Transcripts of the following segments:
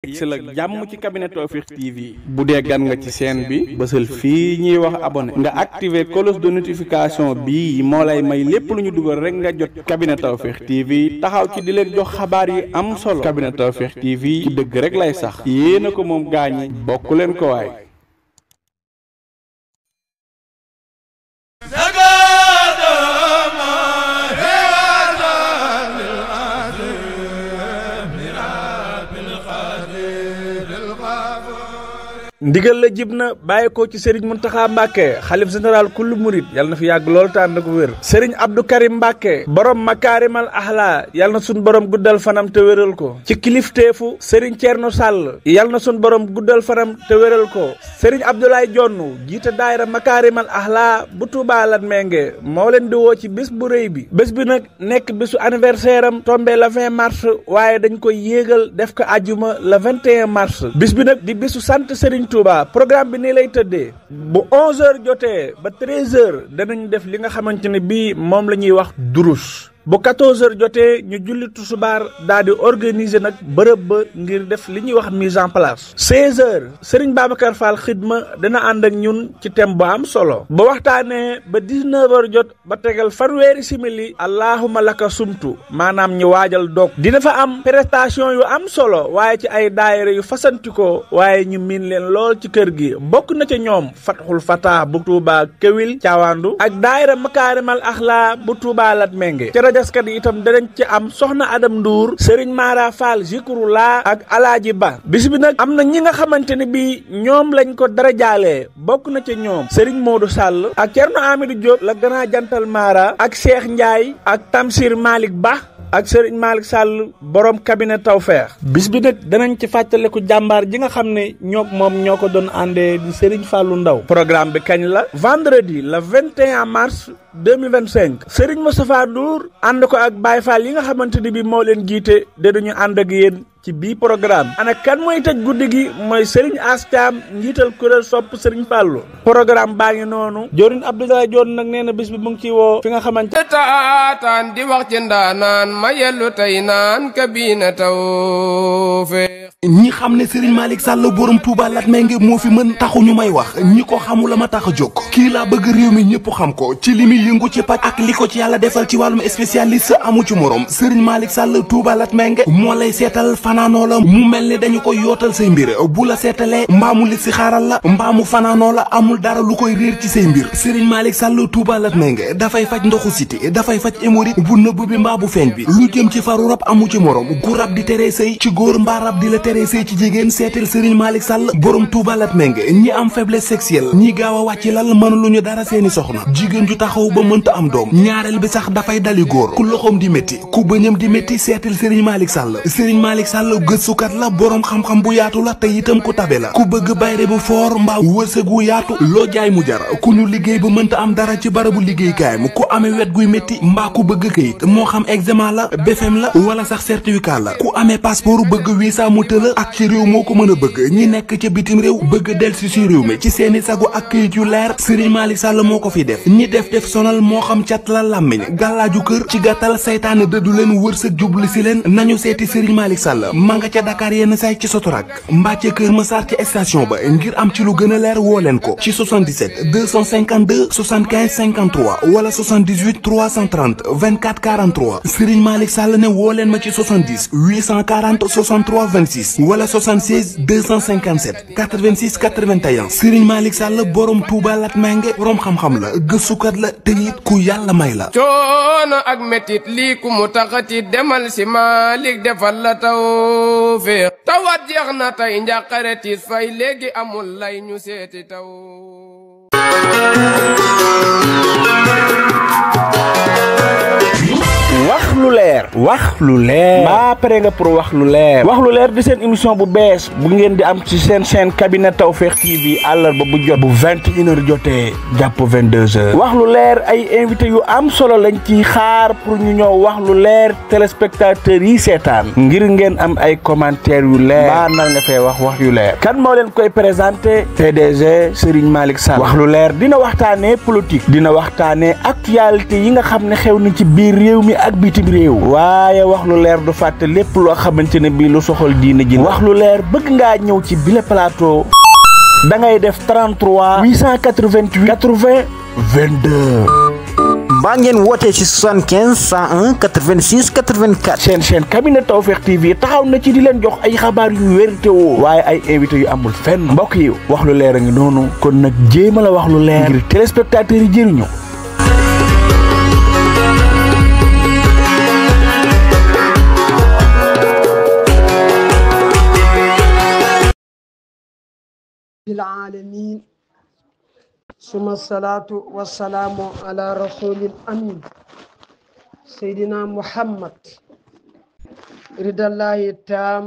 yegsi la jàmm ci cabinet Tawfekh TV bu dee gan nga ci chaîne bi bësal fii ñuy wax abonné nga activer cloche de notification bii moo lay may lépp lu ñu dugal rek nga jot cabinet Tawfekh TV taxaw ci di leen jox xabaar yi am solo cabinet Tawfekh TV ci dëgg rek lay sax yéena ko moom gaañi bokk leen ko waay. ndigal la jib na bàyyi ko ci Serigne Mountakha Mbacké xalif général kullu murid yàlla na fi yàgg lool tànn ko wér Serigne Abdou Karim Mbacké borom makaarimal axlaa yàlla na sun borom guddal fanam te wéral ko ci kilifteefu Serigne Thierno Sall yàlla na sun borom guddal fanam te wéral ko Serigne Abdoulaye Jonn jiite daayira makaarimal axlaa bu Touba Latmingué moo leen di woo ci bés bu rëy bi bés bi nag nekk bésu anniversaire am tombé le 20 mars waaye dañ koy yéegal def ko àjjuma le 21 mars bis bi nag di bésu sant Serigne Touba programme bi nii lay tëddee bu 11h jotee ba 13h danañ def li nga xamante ne bii moom la ñuy wax durus bu 14h jotee ñu julli tusubaar daal di organiser nag bërëb ba ngir def li ñuy wax mise en place 16h Serigne Babacar Fall xidma dana ànd ak ñun ci thème bu am solo ba waxtaanee ba 19h jot ba tegal fanweeri simili allahuma laka sumtu maanaam ñu waajal dog dina fa am prestation yu am solo waaye ci ay daayira yu fasantikoo waaye ñu miin leen lool ci kër gi bokk na ca ñoom Fatxul Fatah bu Touba Kewil Caawandu ak daayira makaarimal axlaa bu Touba Latmingué jaskat yi itam danañ ci am soxna Adam Ndour Serigne Mara Fall Zikrullah ak Alaaji Ba bis bi nag am na ñi nga xamante ne bi ñoom lañ ko dara jaalee bokk na ca ñoom Serigne Modou Sall ak Thierno Amidou Diop la gën a jantal Mara ak Cheikh Ndiaye ak Tamsir Malick Ba ak Serigne Malick Sall borom cabinet Tawfekh bis bi nag danañ ci fàttaliku jàmbaar ji nga xam ne moom ñoo ko doon àndee di Serigne Fallou Ndaw programme bi kañ la vendredi le 21 mars 2025 Serigne Moustapha Ndour ànd ko ak Baye Fall yi nga xamante ni bi moo leen jiite dinañu ànd ak yéen ci bii programme ana kan mooy tëj guddi gi mooy Serigne Astiam njiital kuréel sopp Serigne Fallou programme baa ngi noonu Jorin Abdoulaye Dione nag nee na bis bi mu ngi ciy woo fi nga xamante taataan di wax ci ndaanaan ma yellu tey naan kabina Tawfekh ñi xam ne Serigne Malick Sall borom Touba Latmingué moo fi mën taxu ñu may wax ñi ko xamula ma tax a jóg kii laa bëgg réew mi ñëpp xam ko ci li muy yëngu ci paj ak li ko ci yàlla defal ci wàllum spécialiste amu ci morom Serigne Malick Sall Touba Latmingué moo lay seetal fanaanoo la mu mel ni dañu koy yootal say mbir bu la seetalee mbaamu li si xaaral la mbaamu fanaanoo la amul dara lu koy réer ci say mbir Serigne Malick Sall Touba Latmingué dafay faj ndoxu siti dafay faj hémorroïde bu nëbb bi mbaa bu feeñ bi lu jëm ci faru rab amu ci morom gu rab di teree sëy ci góor mbaa rab di la teree sëy ci jigéen seetal Serigne Malick Sall borom Touba Latmingué ñi am faiblesse sexuelle ñi gaaw a wàcc lal mën lu ñu dara seeni soxna jigéen ju taxaw ba mënta am doom ñaareel bi sax dafay dali góor ku loxoom di métti ku bëñam di métti seetal Serigne Malick Sall Serigne Malick Sall gëstukat la borom xam-xam bu yaatu la te itam ku tabe la ku bëgg bayre bu foor mbaa wërsëg wu yaatu loo jaay mu jar ku ñu liggéey ba mënta am dara ci barabu liggéeykaayam ku amee wet guy métti mbaa ku bëgg kayit moo xam examen la BFEM la wala sax certificat la ku amee passeport bëgg visa mu tëla ak ci réew moo ko mën a bëgg ñi nekk ca bitim réew bëgg delsi ci réew mi ci seeni sagu ak kayit yu leer Serigne Malick Sall moo ko fi def ñi def sonal moo xam cat la làmmiñ gàllaaju kër ci gàttal saytaane dëddu leen wërsëg jubli si leen nañu seeti Serigne Malick Sall ma nga ca Dakar yenn say ci Sotorak mbaa ca Kër Massar ci station ba ngir am ci lu gën a leer woo leen ko ci 77 252 75 53 wala 78 330 24 43 Serigne Malick Sall ne woo leen ma ci 70 840 63 26 wala 76 257 86 81 Serigne Malick Sall borom Touba Latmingué borom xam-xam la gëstukat la te it ku yàlla may la coono ak metit lii ku mu taxati demal si Malick defal la Tawfekh tawat jeex na tey njàqare tiis fay léegi amul lay ñu seeti taw wax lu leer mbaa pare nga pour wax lu leer di seen émission bu bees bu ngeen di am ci seen chaîne cabinet Tawfekh TV àllarba bu jot bu 21h jotee jàpp 22h wax lu leer ay invité yu am solo lañ ciy xaar pour ñu ñëw wax lu leer téléspectateurs yi seetaan ngir ngeen am ay commentaires yu leer mbaa nar nga fee wax yu leer kan moo leen koy présenté PDG Serigne Malick Sall wax lu leer dina waxtaanee politique dina waxtaanee actualité yi nga xam ne xew na ci biir réew mi ak bitim réew waaye wax lu leer du fàtte lépp loo xamante ne bii lu soxal diine ji wax lu leer bëgg ngaa ñëw ci bile plateau da ngay def 33 888 80 22 mbaa ngeen wootee ci 75 101 86 84 seen cabinet Tawfekh TV taxaw na ci di leen jox ay xabaar yu wér te woo waaye ay invité yu amul fenn mbokk yi wax lu leer a ngi noonu kon nag jéema la wax lu leer ngir téléspectateurs yi jëriñu العالمين ثم الصلاة والسلام على رسول الأمين سيدنا محمد رضا الله التام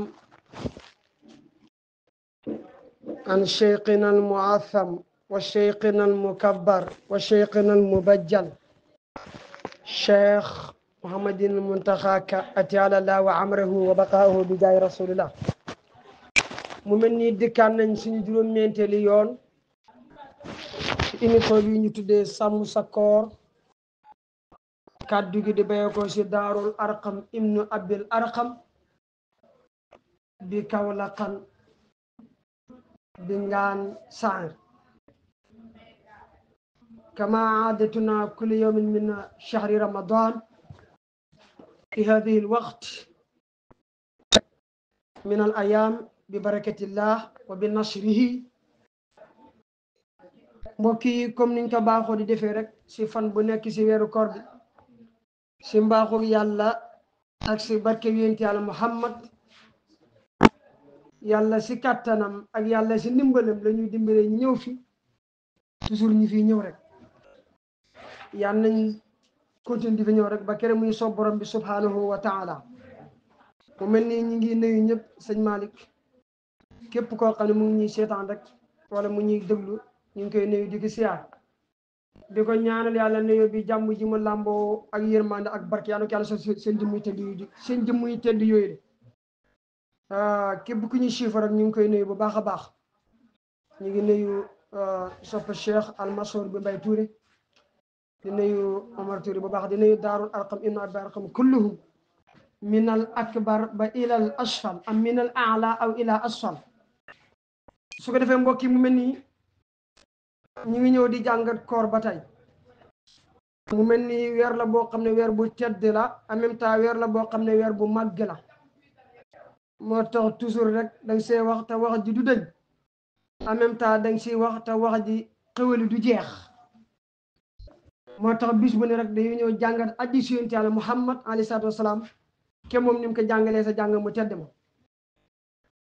عن شيخنا المعظم وشيخنا المكبر وشيخنا المبجل شيخ محمد المنتخى أتعالى الله وعمره وبقاؤه بجاه رسول الله mu mel ni dikkaan nañ suñu juróom-ñeenteeli yoon ci émission bi ñu tuddee sàmm sa koor kàddu gi di bayee ko si daarul arqam ibnu abil arqam bi kawlaxan bi ngaan saar kama aadatuna kulli yawmin min shahri ramadan fi hadihi alwaqt min al ayam bi barakatillah wa bi nashrihi mbokk yi comme niñ ko baaxoo di defee rek si fan bu nekk si weeru koor bi si mbaaxu yàlla ak si barke yonent yàlla Muhammad yàlla si kattanam ak yàlla si ndimbalam la ñuy dimbale ñu ñëw fi toujours ñi fi ñëw rek yal nañ continue di fi ñëw rek ba kere muy soob borom bi subhanahu wa taala mu mel ni ñu ngi nuyu ñëpp sëñ Malick képp koo xam ne mu ngi ñuy seetaan rek wala mu ñuy déglu ñu ngi koy nuyu di ko siyaar di ko ñaanal yàlla nuyu bi jàmm ji mu làmboo ak yërmande ak barke yàlla ko yàlla seen jëmmuy tedd yooyu seen jëmmuy tedd yooyu de képp ku ñuy chiffre rek ñu ngi koy nuyu bu baax a baax ñu ngi nuyu soppa Cheikh Almasour bi Mbay Touré di nuyu Omar Touré bu baax di nuyu daarul arqam ibnu abi arqam kulluhum min al akbar ba ila al asfal am min al a'la aw ila asfal su ko defee mbokk yi mu mel nii ñu ngi ñëw di jàngat koor ba tey mu mel ni weer la boo xam ne weer bu tedd la en même temps weer la boo xam ne weer bu màgg la moo tax toujours rek danga see wax te wax ji du dëñ en même temps danga siy wax te wax ji xewali du jeex moo tax bis bu ne rek dañuy ñëw jàngat hadiis Yonent Yàlla Muhammad alayhi salaatu wasalaam ke moom ni mu ko jàngalee sa jàng mu tedd ma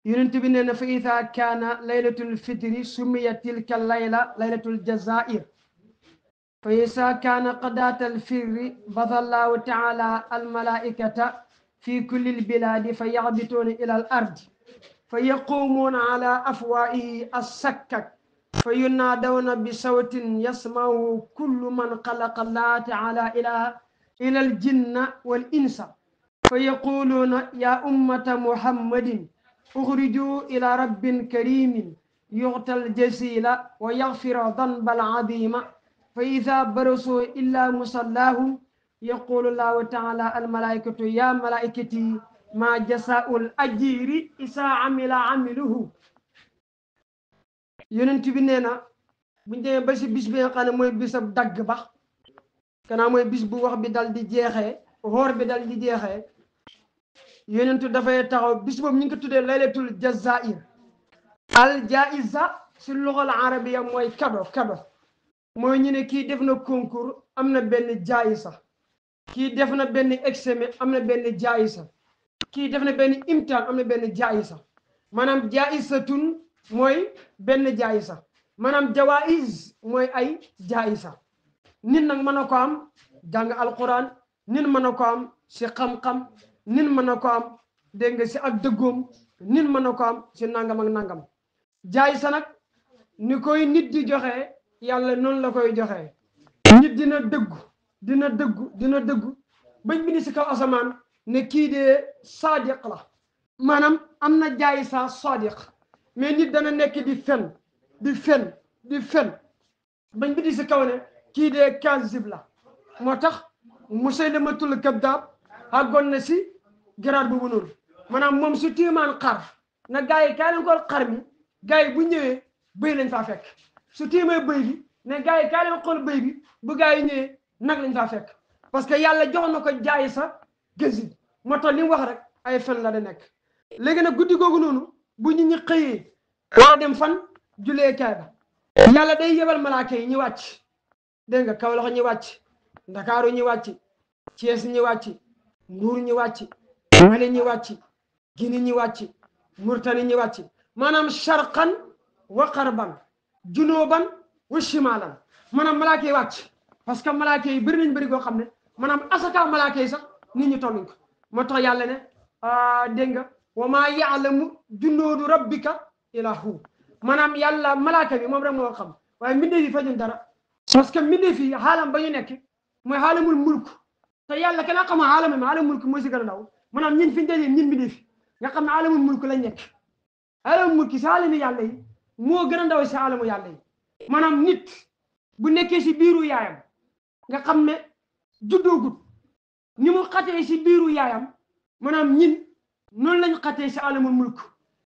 yonent bi nee na fa ida kaana laylatul fitri sumiya tilka layla laylatul jazair fa isa kaana qadatal firri bada allahu taala almalaikata fi kulli lbiladi fa yaxbituuna ila al ardi fa yaqumuuna ala afwaihi assakkak fa yunaadawna bi sawtin yasmahu kullu man xalaqa allah taala ila aljinna wal insa fa yaquluuna ya ummata muhammadin uxrijuu ila rabbin karimin yuxtal jasila wa yaxfira danbal adima fa ida barasoo illa musallahum yaqulu llahu taala almalaikatu ya malaikati ma jasaul ajiri isa amila amiluhu yonent bi nee na buñ demee ba si bis bi nga xam ne mooy bisab dagg ba kanaa mooy bis bu wax bi dal di jeexee xoor bi dal di jeexee yonentu dafay taxaw bis boobu ñu ngi ko tuddee laylatul jazair al jaiza si luxal arabiya mooy kado mooy ñu ne kii def na concours am na benn jaayisa kii def na benn examen am na benn jaayisa kii def na benn imtihaan am na benn jaayisa maanaam jaayisatun mooy benn jaayisa maanaam jawaiz mooy ay jaayisa nit nag mën na ko am jàng alquran nit mën na ko am si xam-xam nit mën na ko am dégg nga si ak dëggoom nit mën na ko am si nangam ak nangam jaayisa nag ni koy nit di joxe yàlla noonu la koy joxe nit dina dëggu bañ bindi si kaw asamaan ne kii de sadiq la maanaam am na jaayisa sadiq mais nit dana nekk di fen bañ bindi si kaw ne kii de kazib la moo tax Musaylamatul kaddaab àggoon na si garaat boobu noonu maanaam moom su tiimaan xar na gars yi kaay leen xool xar mi gars yi bu ñëwee bëy lañ faa fekk su tiimee bëy bi ne gars yi kaay leen xool bëy bi bu gars yi ñëwee nag lañ faa fekk parce que yàlla jox na ko jaay sa gësi moo tax li mu wax rek ay fen la da nekk léegi nag guddi googu noonu bu ñu ñi xëyee war a dem fan julee kaay ba yàlla day yebal malaaka yi ñu wàcc dégg nga Kawlax ñu wàcc Ndakaaru ñu wàcc Thiès ñu wàcc Mbuur ñu wàcc Mali ñu wàcc Guinée ñu wàcc Murtani ñu wàcc maanaam sharqan wa qarban junuban wa shimalan maanaam malaaka yi wàcc parce que malaaka yi bëri nañ bëri goo xam ne maanaam asaka malaaka yi sax nit ñi tolluñ ko moo tax yàlla ne dégg nga wa maa yaalamu junuudu rabbika illa hu maanaam yàlla malaaka bi moom rek moo xam waaye mbindeef yi fajuñ dara parce que mbindeef yi xaalam ba ñu nekk mooy xaalamul mulk te yàlla kenn xam xaalamul mulk mooy si gën a ndaw maanaam ñin fi ñu dajee ñin mbindeef yi nga xam ne xaalamul mulk lañ nekk xaalamul mulk si xaalami yàlla yi moo gën a ndaw si xaalamu yàlla yi maanaam nit bu nekkee si biiru yaayam nga xam ne juddoogut ni mu xatee si biiru yaayam maanaam ñin noonu lañ xatee si xaalamul mulk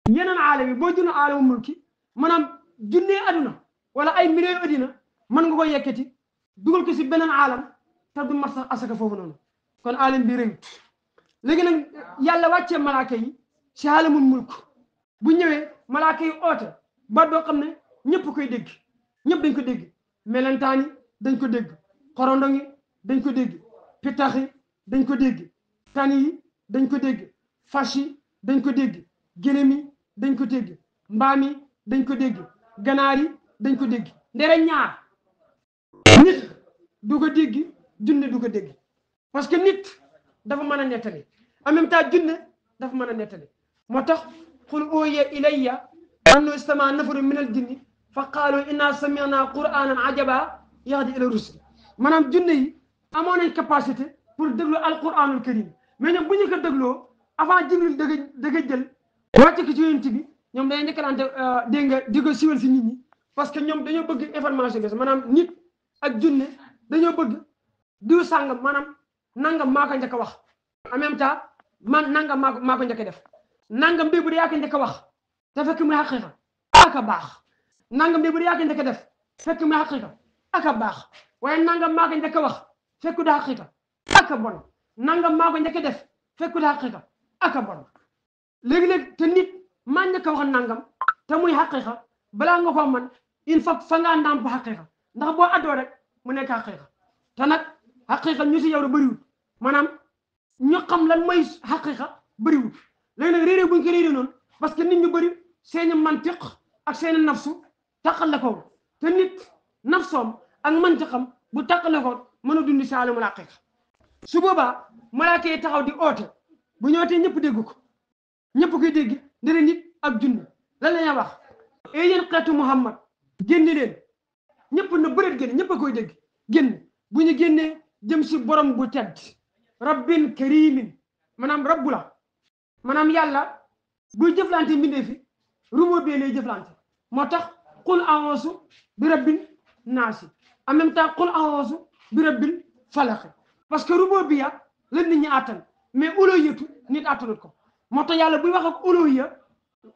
yeneen aalam yi boo junne xaalamul mulki maanaam junnee aduna wala ay million adina mën nga ko yekkati dugal ko si beneen aalam te du mat sax asaka foofu noonu kon aalam bi rëyut léegi nag yàlla wàccee malaaka yi si aalamul mulk bu ñëwee malaaka yi oote ba doo xam ne ñëpp koy dégg ñëpp dañ ko dégg melentaan yi dañ ko dégg xorondong yi dañ ko dégg pitax yi dañ ko dégg tan yi dañ ko dégg fas yi dañ ko dégg gëlëm yi dañ ko dégg mbaam yi dañ ko dégg ganaar yi dañ ko dégg ndere ñaar nit du ko dégg junne du ko dégg parce que nit dafa mën a nettali en même temps junne dafa mën a nettali moo tax qul uuhiya ilayya annahu istama'a nafarun min al jinni fa qaalu inna sami'na qur'anan ajaba yahdi ila rusdi maanaam junne yi amoon nañ capacité pour déglu alquranul karim mais ñoom bu ñu ko dégloo avant jibril dëgg jël wàcce ko ci yonent bi ñoom dañuy njëkkalante dégg nga di ko siwal si nit ñi parce que ñoom dañoo bëgg information bi maanaam nit ak junne dañoo bëgg diw sàngam maanaam nangam maa ko njëkk a wax en même temps man nangam maa ko njëkk a def nangam bi bu dee yaa ko njëkk a wax te fekk muy xaqiqa aka baax nangam bi bu dee yaa ko njëkk a def fekk muy xaqiqa aka baax waaye nangam maa ko njëkk a wax fekk du xaqiqa aka bon nangam maa ko njëkk a def fekk du xaqiqa aka bon léegi-léegi te nit maa njëkk a wax nangam te muy xaqiqa balaa nga ko man il faut fa ngaa ndàmp xaqiqa ndax boo addoo rek mu nekk xaqiqa te nag xaqiqa ñu si yow da bëriwul maanaam ñu xam lan mooy xaqiqa bëriwul léegi nag réeré buñ ko réeré noonu parce que nit ñu bëri seeni mantiq ak seeni nafsu taqale ko te nit nafsoom ak mantiqam bu taqale ko mën a dundi si alamul xaqiqa su boobaa malaaka yi taxaw di oote bu ñëwatee ñëpp dégg ko ñëpp koy dégg ndere nit ak junne lan la ñuy wax et yéen xeetu Muhammad génn leen ñëpp na bëreet génn ñëpp a koy dégg génn bu ñu génnee jëm si borom bu tedd rabbin karimin maanaam rabbu la maanaam yàlla buy jëflante mbindee fi rumo bee lay jëflante moo tax qul a'uuzu bi rabbin naasi en même temps qul a'uuzu bi rabbil falaq parce que rububiyya la nit ñi àttan mais uluhiyyatu nit àttanut ko moo tax yàlla buy wax ak uluhiyya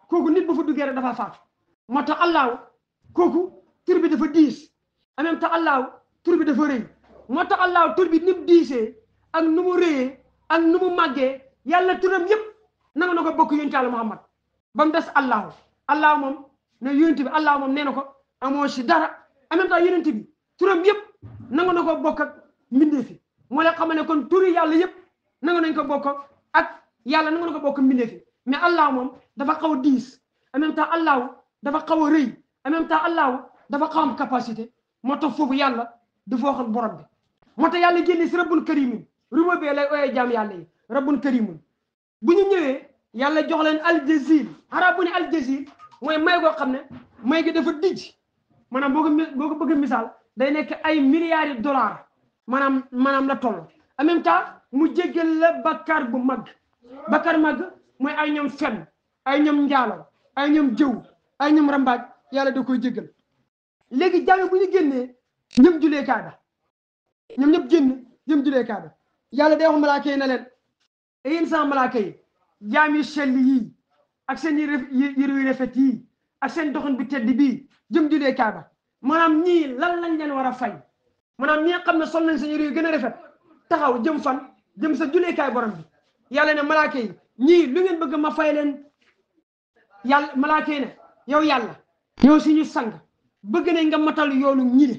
kooku nit bu fa duggee rek dafa faatu moo tax allahu kooku tur bi dafa diis en même temps allahu tur bi dafa rëy moo tax allahu tur bi ni mu diisee ak nu mu rëyee ak nu mu màggee yàlla turam yëpp nanga na ko bokk yonent Yàlla Muhammad ba mu des allahu moom ne yonent bi allahu moom nee na ko amoo si dara en même temps yonent bi turam yëpp nanga na ko bokk ak mbindeef yi moo la xamal ne kon turi yàlla yëpp nanga nañ ko bokk ak yàlla nanga na ko bokk mbindeef yi mais allahu moom dafa xaw a diis en même temps allahu dafa xaw a rëy en même temps allahu dafa xaw am capacité moo tax foofu yàlla dafa wax ak borom bi moo tax yàlla génne si rabbun karimin ruma bee lay ooyee jaam yàlla yi rabbun karimun bu ñu ñëwee yàlla jox leen aljazil arab bu ne aljazil mooy may goo xam ne may gi dafa dijj maanaam boo ko bëgg misaal day nekk ay milliards de dollars maanaam la toll en même temps mu jéggal la bakkaar bu mag bakkaar mag mooy ay ñoom fen ay ñoom njaalo ay ñoom jëw ay ñoom rambaaj yàlla da koy jéggal léegi jaam bu ñu génnee ñëpp julee kaaba ñoom ñëpp génn jëm julee kaaba yàlla day wax malaaka yi na leen e yéen sama malaaka yi jaam yu sell yii ak seen yëre yu rafet yii ak seen doxin bi tedd bii jëm julee Kaaba maanaam ñii lan lañ leen war a fay maanaam ñi nga xam ne sol nañ seen yëre yu gën a rafet taxaw jëm fan jëm sa juleekaay borom bi yàlla ne malaaka yi ñii lu ngeen bëgg ma fay leen yàlla malaaka yi ne yow yàlla yow suñu sang bëgg nañ nga matal yoonu ñi de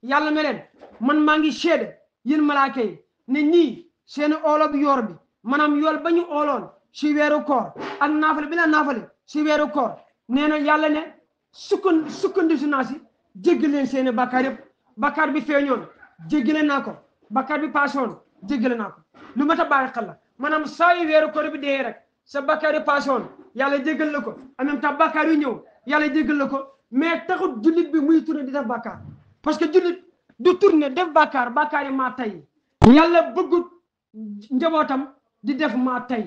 yàlla ne leen man maa ngi seede yéen malaaka yi ne ñii seen oolob yoor bi maanaam yool ba ñu ooloon si weeru koor ak naafale bi la naafale si weeru koor nee na yàlla ne sukkandisu naa si jéggal leen seeni bàkkaar yëpp bàkkaar bi feeñoon jéggale naa ko bàkkaar bi paasoon jéggale naa ko lu mat a bàyyi xel la maanaam saa yu weeru koor bi dee rek sa bàkkaar yi paasoon yàlla jéggal la ko en même temps bàkkaar yu ñëw yàlla jéggal la ko mais taxut jullit bi muy tourné di def bàkkaar parce que jullit du tourné def bàkkaar yi maa tay yàlla bëggut njabootam di def maa tay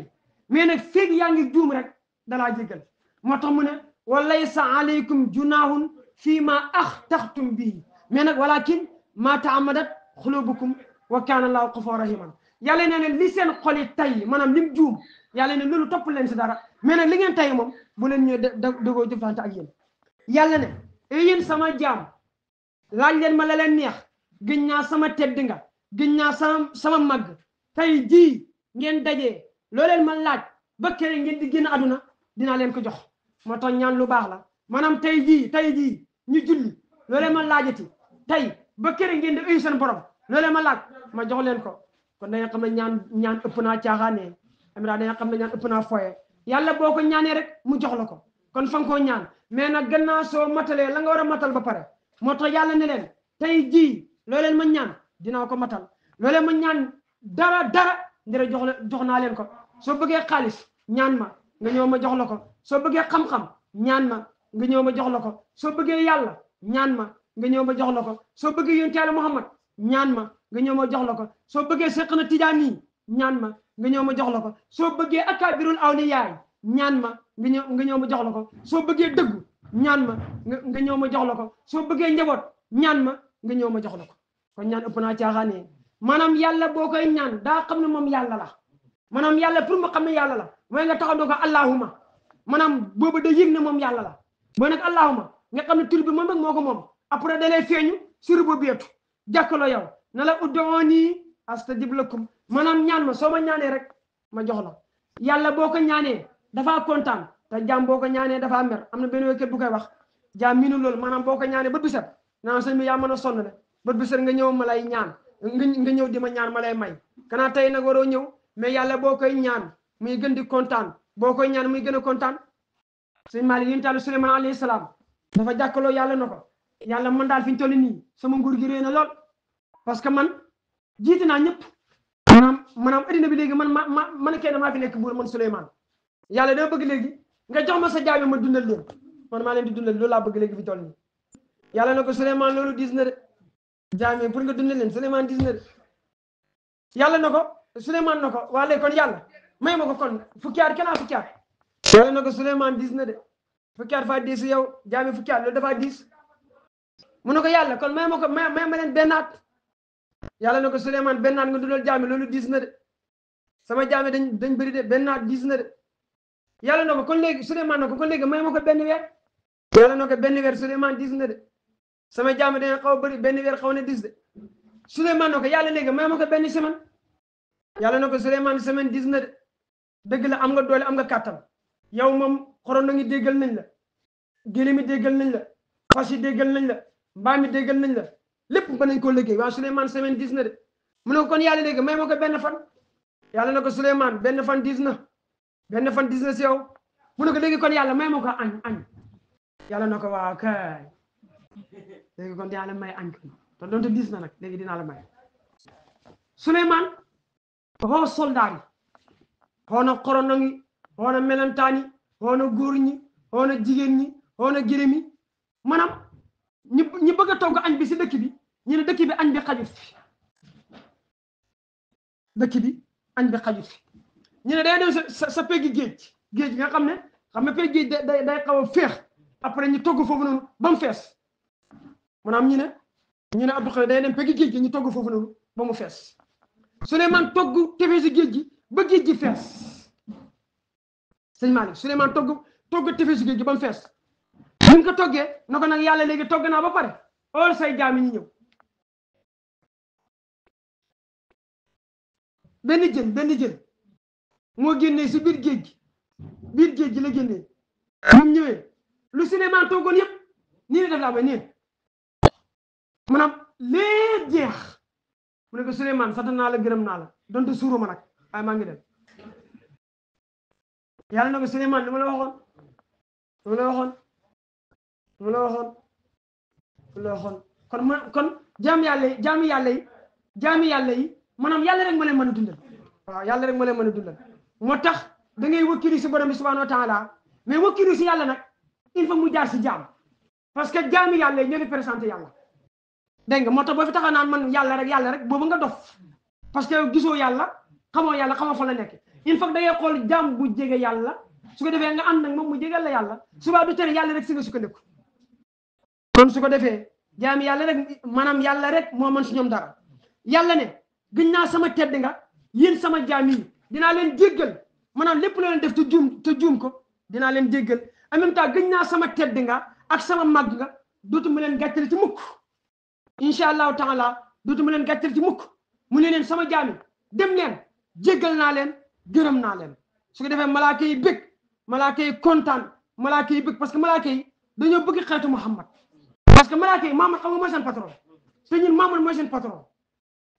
mais nag feeg yaa ngi juum rek dalaa jéggal moo tax mu ne wa laysa alaykum junahun fii ma axtaxtum bii mais nag walakin ma taamadat xulubukum wa kaana allahu gafuuran rahiman yàlla nee ne li seen xol yi tay maanaam lim juum yàlla ne loolu topp leen si dara mais nag li ngeen tay moom bu leen ñëwee dëggoo jëflante ak yéen yàlla ne yéen sama jaam laaj leen ma la leen neex gëñ naa sama tedd nga gëñ naa sama màgg tey jii ngeen dajee loo leen ma laaj ba kere ngeen di génn àdduna dinaa leen ko jox moo tax ñaan lu baax la maanaam tey jii ñu julli loo leen ma laajati tey ba kere ngeen di uyu seen borom loo leen ma laaj ma jox leen ko kon da nga xam ne ñaan ëpp naa caaxaanee amira da nga xam ne ñaan ëpp naa foye yàlla boo ko ñaanee rek mu jox la ko kon fa nga koo ñaan mais nag gannaaw soo matalee la nga war a matal ba pare moo tax yàlla ne leen tey jii loo leen ma ñaan dinaa ko matal loo leen ma ñaan dara ndira jox naa leen ko soo bëggee xaalis ñaan ma nga ñëw ma jox la ko soo bëggee xam-xam ñaan ma nga ñëw ma jox la ko soo bëggee yàlla ñaan ma nga ñëw ma jox la ko soo bëggee yonent Yàlla Muhammad ñaan ma nga ñëw ma jox la ko soo bëggee Seexna Tijaan yi ñaan ma nga ñëw ma jox la ko soo bëggee akaabirul awliyaay ñaan ma nga ñëw ma jox la ko soo bëggee dëggu ñaan ma nga ñëw ma jox la ko soo bëggee njaboot ñaan ma nga ñëw ma jox la ko kon ñaan ëpp naa caaxaanee maanaam yàlla boo koy ñaan daa xam ne moom yàlla la maanaam yàlla pour mu xam ne yàlla la mooy nga taxaw doo ko allahuma maanaam boobu da yëg ne moom yàlla la mooy nag allahuma nga xam ne tur bi moom rek moo ko moom après da lay feeñu sur bu beetu jàkkaloo yow na la ud'uuni astajib lakum maanaam ñaan ma soo ma ñaanee rek ma jox la yàlla boo ko ñaanee dafaa kontaan te jaam boo ko ñaanee dafaa mer am na benn wéykat bu koy wax jaam miinu loolu maanaam boo ko ñaanee bët bi set naan sëñ bi yaa mën a sonn de bët bi set nga ñëw ma lay ñaan nga ñëw di ma ñaan ma lay may kanaa tey nag waroo ñëw mais yàlla boo koy ñaan muy gën di kontaan boo koy ñaan muy gën a kontaan sëñ Maalik yonent Yàlla Suleymaan alayhi salaam dafa jàkkaloo yàlla na ko yàlla man daal fi ñu toll nii sama nguur gi réy na lool parce que man jiite naa ñëpp maanaam addina bi léegi man kenn maa fi nekk buur man Suleymaan yàlla dama bëgg léegi nga jox ma sa jaam ma dundal leen man maa leen di dundal loolu laa bëgg léegi fi toll nii yàlla na ko Suleymaan loolu diis na de jaam pour nga dundal leen Suleymaan diis na de yàlla na ko Suleymaan na ko waa léegi kon yàlla may ma ko kon fukki at kenn fukki at yàlla na ko Suleymaan diis na de fukki at faa diis yow jaami fukki at loolu dafaa diis mu ne ko yàlla kon may ma leen benn at yàlla na ko Suleymaan benn at nga dundal jaami loolu diis na de sama jaami dañ bëri de benn at diis na de yàlla na ko kon léegi Suleymaan na ko kon léegi may ma ko benn weer yàlla na ko benn weer Suleymaan diis na de sama jaami dañ xaw a bëri benn weer xaw na diis de Suleymaan na ko yàlla léegi may ma ko benn semaine yàlla na ko Suleymaan semaine diis na de dëgg la am nga doole am nga kàttan yow moom xoron na ngi déggal nañ la géléem yi déggal nañ la fas yi déggal nañ la mbaam yi déggal nañ la lépp mën nañ koo liggéey waaye Suleymaan semaine diis na de mu ne ko kon yàlla léegi may ma ko benn fan yàlla na ko Suleymaan benn fan diis na si yow mu ne ko léegi kon yàlla may ma ko añ yàlla na ko waaw kay léegi kon dinaa la may añ te doonte diis na nag léegi dinaa la may Suleymaan xoo soldaar yi xoo na xorono ngi xoo na melentaan yi xoo na góor ñi xoo na jigéen ñi xoo na gërëm yi maanaam ñi bëgg a togg añ bi si dëkk bi ñu ne dëkk bi añ bi xajut fi ñu ne day dem sa peggi géej nga xam ne peggi géej day xaw a féex après ñu togg foofu noonu ba mu fees maanaam ñu ne Abdou Khadre day dem peggi géej gi ñu togg foofu noonu ba mu fees Suleymaan togg tefee si géej gi ba géej gi fees sëñ Malick Souleymane togg tefesu géej gi ba mu fees ñu ko toggee na ko nag yàlla léegi togg naa ba pare ool say jaam yi ñu ñëw benn jën moo génnee si biir géej gi la génnee moom ñëwee lu Souleymane toggoon yëpp nii la def laa may nii maanaam lépp jeex mu ne ko Souleymane sant naa la gërëm naa la donte suuruma nag waaye maa ngi dem yàlla na ko Souleymane li ma la waxoon kon jaami yàlla yi maanaam yàlla rek ma leen mën a dundal waaw yàlla rek ma leen mën a dundal moo tax da ngay wakkilu si borom bi subhanahu wa taala mais wakkilu si yàlla nag il faut mu jaar si jaam parce que jaami yàlla yi ñoo représenté yàlla dégg nga moo tax boo fi taxaw naan man yàlla rek boobu nga dof parce que gisoo yàlla xamoo fa la nekk il faut que da ngay xool jaam bu jege yàlla su ko defee nga ànd nag moom mu jégal la yàlla subaa du tere yàlla rek si nga sukkandiku kon su ko defee jaami yàlla rek maanaam yàlla rek moo mën si ñoom dara yàlla ne gën naa sama tedd nga yéen sama jaam yi dinaa leen jéggal maanaam lépp loo leen def te juum ko dinaa leen jéggal en même temps gën naa sama tedd nga ak sama màgg nga dootuma leen gàccale ci mukk incha allahu taala dootuma leen gàccale ci mukk mu ne leen sama jaam yi dem leen jéggal naa leen gërëm naa leen su ko defee malaaka yi bëgg malaaka yi kontaan malaaka yi bëgg parce que malaaka yi dañoo bëgg xeetu Muhammad parce que malaaka yi Muhammad xam nga mooy seen patron te ñun Muhammad mooy seen patron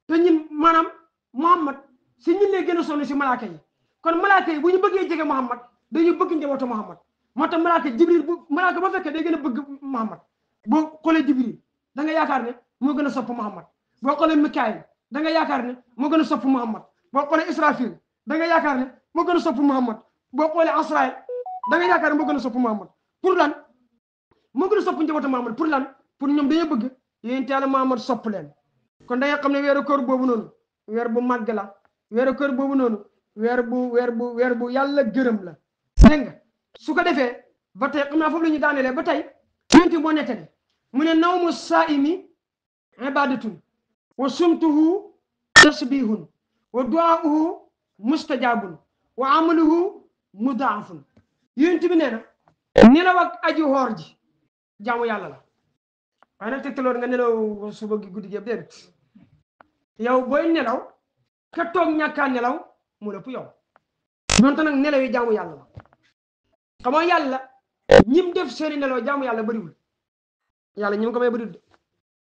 te ñun maanaam Muhammad si ñun lay gën a sonn si malaaka yi kon malaaka yi bu ñu bëggee jege Muhammad dañu bëgg njabootu Muhammad moo tax malaaka ba fekkee day gën a bëgg Muhammad boo xoolee Jibril da nga yaakaar ne moo gën a sopp Muhammad boo xoolee Mikaayil da nga yaakaar ne moo gën a sopp Muhammad boo xoolee Israfil da nga yaakaar ne moo gën a sopp Muhammad boo xoolee Asraël da nga yaakaar ne moo gën a sopp Muhammad pour lan moo gën a sopp njabootu Muhammad pour lan pour ñoom dañoo bëgg yéen yàlla Muhammad sopp leen kon da nga xam ne weeru koor boobu noonu weer bu màgg la weeru koor boobu noonu weer bu yàlla gërëm la dégg nga su ko defee ba tey xam naa foofu la ñu daanelee ba tey yonent moo nettali mu ne nawmu saa'imi ibadatun wa sumtuhu tasbihun wa du'auhu mustajabun wa amaluhu mudaafun yonent bi nee na nelaw ak aji xoor ji jaamu yàlla la waaye nag tegtaloon nga nelaw suba gi guddi gi yëpp déedéet yow booy nelaw ka toog ñàkkaa nelaw mu lépp yow donte nag nelaw yi jaamu yàlla la xam nga yàlla ñim def seeni nelaw jaamu yàlla bëriwul yàlla ñi ko may bëriwul de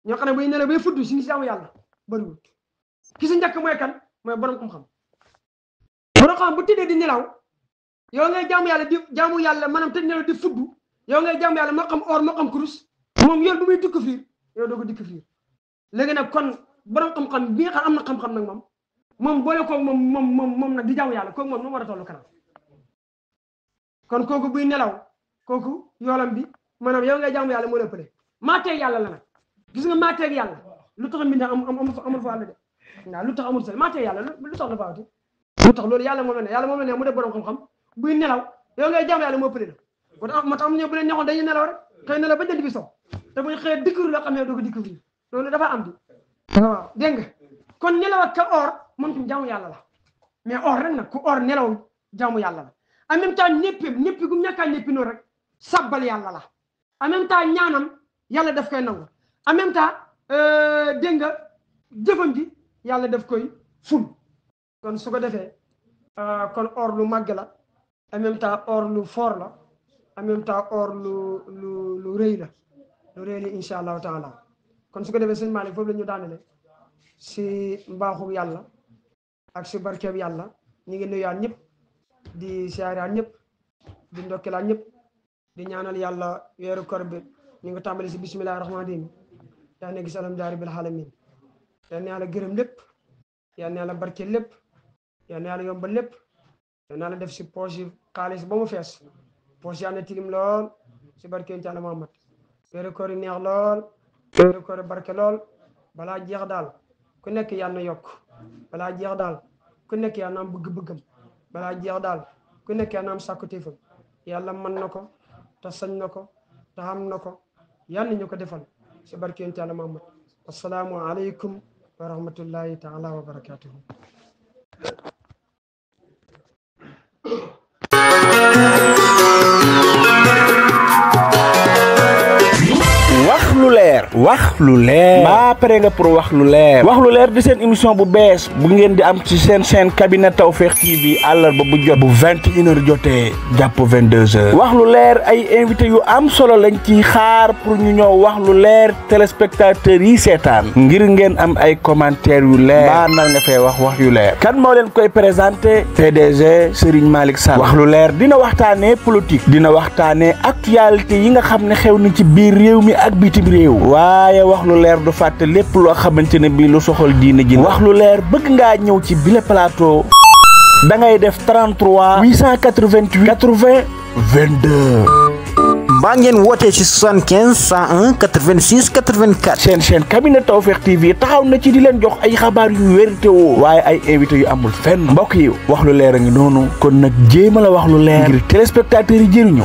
ñoo xam ne buy nelaw bay fudd si ngi jaamu yàlla bëriwul ki si njëkk mooy kan mooy borom xam-xam borom xam bu tëddee di nelaw yow ngay jaamu yàlla maanaam tëdd nelaw di fudd yow ngay jaamu yàlla moo xam or moo xam kurus moom yoon bu muy dikk fiir yow doo ko dikk fiir léegi nag kon borom xam-xam bi nga xam am na xam-xam nag moom boole koog moom nag di jaamu yàlla kooku moom war a tollu kanam kon kooku buy nelaw kooku yoolam bi maanaam yow ngay jaamu yàlla moo la ëppale maateeg yàlla la nag gis nga maateeg yàlla lu tax mbi amul fa àll de waaw lu tax amul sel maateeg yàlla lu tax la faawati lu tax loolu yàlla moom la ne mu def borom xam-xam buy nelaw yow ngay jaamu yàlla moo ëppale la moo tax am ñëw bu leen neexoon dañuy nelaw rek xëy nelaw ba jënd bi so te buñ xëyee dikkiru la xam ne doo ko découvrir loolu dafa am di waaw dégg nga kon nelaw ak ka or moom tam jaamu yàlla la mais or rek nag ku or nelaw jaamu yàlla la en même temps ñëppi gu ñàkkaa ñëppi noonu rek sabbal yàlla la en même temps ñaanam yàlla daf koy nangu en même temps dégg nga jëfam ji yàlla daf koy ful kon su ko defee kon or lu màgg la en même temps or lu fort la en même temps or lu rëy la incha allahu taala kon su ko defee sëñ Malick foofu la ñu daanele si mbaaxu yàlla ak si barkeeb yàlla ñu ngi nuyaan ñëpp di siyaaraan ñëpp di ndokkelaan ñëpp di ñaanal yàlla weeru koor bi ñu ngi tàmbali si bismillahi rahmaani rahim yaa nekk si alhamdulillahi rabbil alamin yal na yàlla gërëm lépp yal na yàlla barke lépp yal na yàlla yombal lépp yal na yàlla def si poche yi xaalis ba mu fees poche yaa na tilim lool si barke yonent Yàlla Muhammad weeru koor yi neex lool weeru koor yi barke lool balaa jeex daal ku nekk yal na yokk balaa jeex daal ku nekk yal na am bëgg-bëggam balaa jeex daal ku nekk yal na am sàkkuteefam yàlla mën na ko te sañ na ko te xam na ko yal na ñu ko defal si barke yonent Yàlla Muhammad assalaamu aleykum wa rahmatullahi taala wa barakatuhu wax lu leer mbaa pare nga pour wax lu leer. wax lu leer di seen émission bu bees bu ngeen di am ci seen chaîne cabinet Tawfekh TV àllarba bu jot bu 21h jotee jàpp 22h. wax lu leer ay invité yu am solo lañ ci xaar pour ñu ñëw wax lu leer téléspectateurs yi seetaan ngir ngeen am ay commentaires yu leer mbaa nar nga fee wax yu leer. kan moo leen koy présenté PDG Serigne Malick Sall. wax lu leer dina waxtaanee politique dina waxtaanee actualité yi nga xam ne xew na ci biir réew mi ak bitim réew waaye wax lu leer du fàtte lépp loo xamante ne bii lu soxal diine ji. wax lu leer bëgg ngaa ñëw ci bile plateau da ngay def 33 888 80 22. mbaa ngeen wootee ci 75 101 86 84. seen chaîne cabinet Tawfekh TV taxaw na ci di leen jox ay xabaar yu wér te woo waaye ay invité yu amul fenn. mbokk yi wax lu leer a ngi noonu kon nag jéema la wax lu leer ngir téléspectateurs yi jëriñu.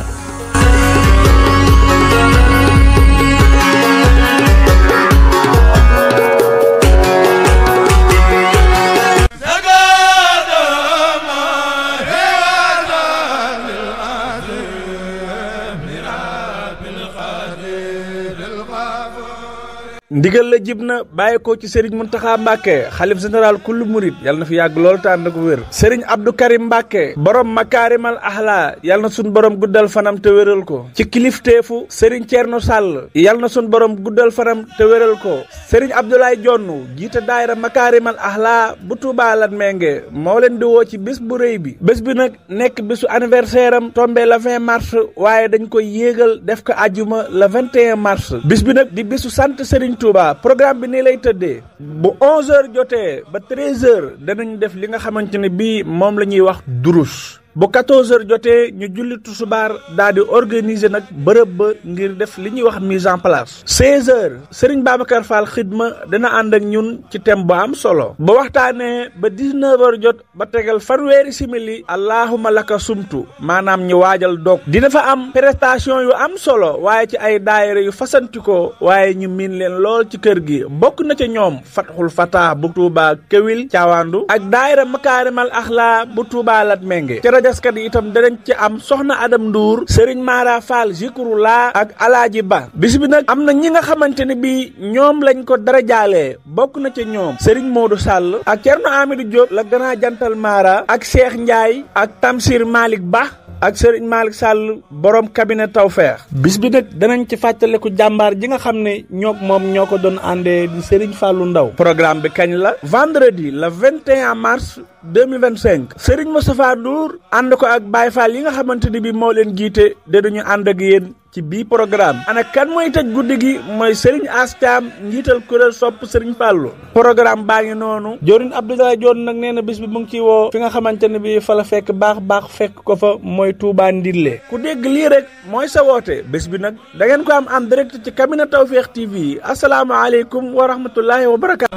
ndigal la jib na bàyyi ko ci Serigne Mountakha Mbacké xalif général kullu murid yàlla na fi yàgg lool te ànd ak wér. Serigne Abdou Karim Mbacké borom makaarimal ahla yàlla na sun borom guddal fanam te wéral ko. ci kilifteefu Serigne Thierno Sall yàlla na sun borom guddal fanam te wéral ko. Serigne Abdoulaye Jonn jiite daayira makaarimal ahla bu Touba Latmingué moo leen di woo ci bés bu rëy bi. bés bi nag nekk bésu anniversaire am tombé le 20 mars waaye dañ koy yéegal def ko àjjuma le 21 mars. bés bi nag di bésu sant Serigne Touba programme bi nii lay tëddee bu 11h jotee ba 13h danañ def li nga xamante ne bii moom la ñuy wax durus. bu 14h jotee ñu julli tusubaar daal di organiser nag bërëb ba ngir def li ñuy wax mise en place. 16h Serigne Babacar Fall xidma dana ànd ak ñun ci thème bu am solo. ba waxtaanee ba 19h jot ba tegal fanweeri simili allahuma laka sumtu maanaam ñu waajal dog dina fa am prestation yu am solo waaye ci ay daayira yu fasantikoo waaye ñu miin leen lool ci kër gi bokk na ca ñoom Fatxul Fatah bu Touba Kewil Caawandu ak daayira Makaarimal Axlaa bu Touba Latmingué. gaskat yi itam danañ ci am soxna Adam Ndour Serigne Mara Fall Zikrullah ak Alaaji Ba. bis bi nag am na ñi nga xamante ne bi ñoom lañ ko dara jaalee bokk na ca ñoom Serigne Modou Sall ak Thierno Amidou Diop la gën a jantal Mara ak Cheikh Ndiaye ak Tamsir Malick Ba ak Serigne Malick Sall borom cabinet Tawfekh. bis bi nag danañ ci fàttaliku jàmbaar ji nga xam ne ñoo ko doon àndee di Serigne Fallou Ndaw. programme bi kañ la vendredi le 21 mars 2025 Serigne Moustapha Ndour ànd ko ak Baye Fall yi nga xamante ni bi moo leen jiite de duñu ànd ak yéen ci bii programme. ana kan mooy tëj guddi gi mooy Serigne Astiam njiital kuréel sopp Serigne Fallou. programme baa ngi noonu Jorin Abdoulaye Dione nag nee na bis bi mu ngi ciy woo fi nga xamante ne bi fa la fekk baax fekk ko fa mooy Touba Ndille. ku dégg lii rek mooy sa woote bés bi nag da ngeen ko am en direct ci cabinet Tawfekh TV asalaamaaleykum wa rahmatullahi wa barakaatu.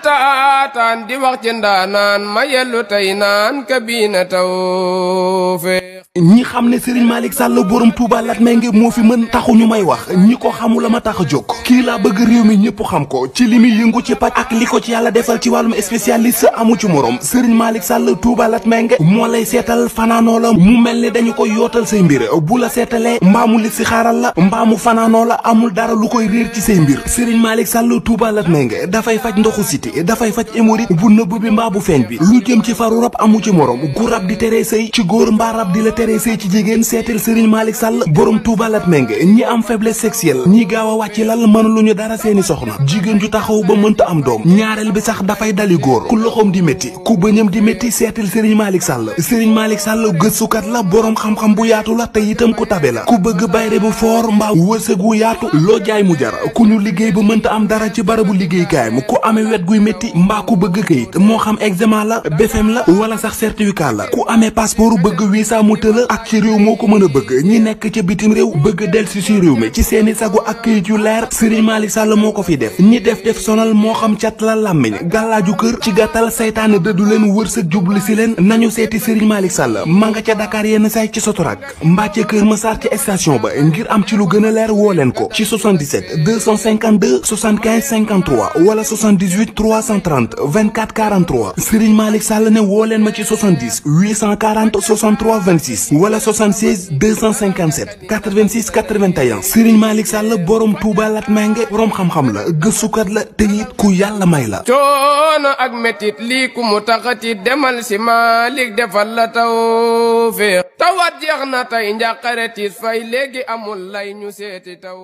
taataan di wax ci ndaanaan ma yellu tey naan kabina Tawfekh. ñi xam ne Serigne Malick Sall borom Touba Latmingué moo fi mën taxu ñu may wax ñi ko xamul la ma tax a jóg kii laa bëgg réew mi ñëpp xam ko ci li muy yëngu ci paj ak li ko ci yàlla defal ci wàllum spécialiste amu ci morom Serigne Malick Sall Touba Latmingué moo lay seetal fanaanoo la mu mel ni dañu koy yootal say mbir bu la seetalee mbaamu li si xaaral la mbaamu fanaanoo la amul dara lu koy réer ci say mbir Serigne Malick Sall Touba Latmingué dafay faj ndoxu siti dafay faj hémorroïde bu nëbb bi mbaa bu feeñ bi lu jëm ci faru rab amu ci morom gu rab di teree sëy ci góor mbaa rab di la teree sëy ci jigéen seetal Serigne Malick Sall borom Touba Latmingué ñi am faiblesse sexuelle ñi gaaw a wàcc lal mën lu ñu dara seeni soxna jigéen ju taxaw ba mënta am doom ñaareel bi sax dafay dali góor ku loxoom di métti ku bëñam di métti seetal Serigne Malick Sall Serigne Malick Sall gëstukat la borom xam-xam bu yaatu la te itam ku tabe la ku bëgg bayre bu foor mbaa wërsëg wu yaatu loo jaay mu jar ku ñu liggéey ba mënta am dara ci barabu liggéeykaayam ku amee wet guy métti mbaa ku bëgg këyit moo xam examen la BFEM la wala sax certificat la ku amee passeport bëgg visa mu tëla la ak ci réew moo ko mën a bëgg ñi nekk ca bitim réew bëgg del si réew mi ci seeni sago ak këyit yu leer Serigne Malick Sall moo ko fi def ñi def sonal moo xam cat la làmmiñ gàllaaju kër ci gàttal saytaane dëddu leen wërsëg jublu si leen nañu seeti Serigne Malick Sall ma nga ca Dakar yenn say ci Sotorak mbaa ca Kër Massar ci station ba ngir am ci lu gën a leer woo leen ko ci 77 252 75 53 wala 78 330 24 43 Serigne Malick Sall ne woo leen ma ci 70 840 63 26 wala 76 257 86 81 Serigne Malick Sall borom Touba Latmingué borom xam-xam la gëstukat la te it ku yàlla may la. coono ak metit lii ku mu taxati demal si Malick defal la tawfeex tawat jeex na tey njàqare tiis fay léegi amul lay ñu seeti taw.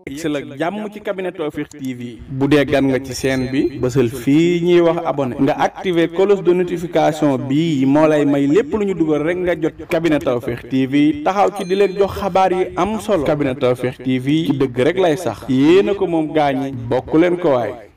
si la jàmm ci cabinet Tawfekh TV bu dee gan nga ci chaîne bi bësal fii ñuy wax abonné nga activer cloche de notification bi moo lay may lépp lu ñu dugal rek nga jot cabinet Tawfekh TV taxaw ci di leen jox xabaar yi am solo cabinet Tawfekh TV ci dëgg rek lay sax yéena ko moom gaañi bokk leen ko waay.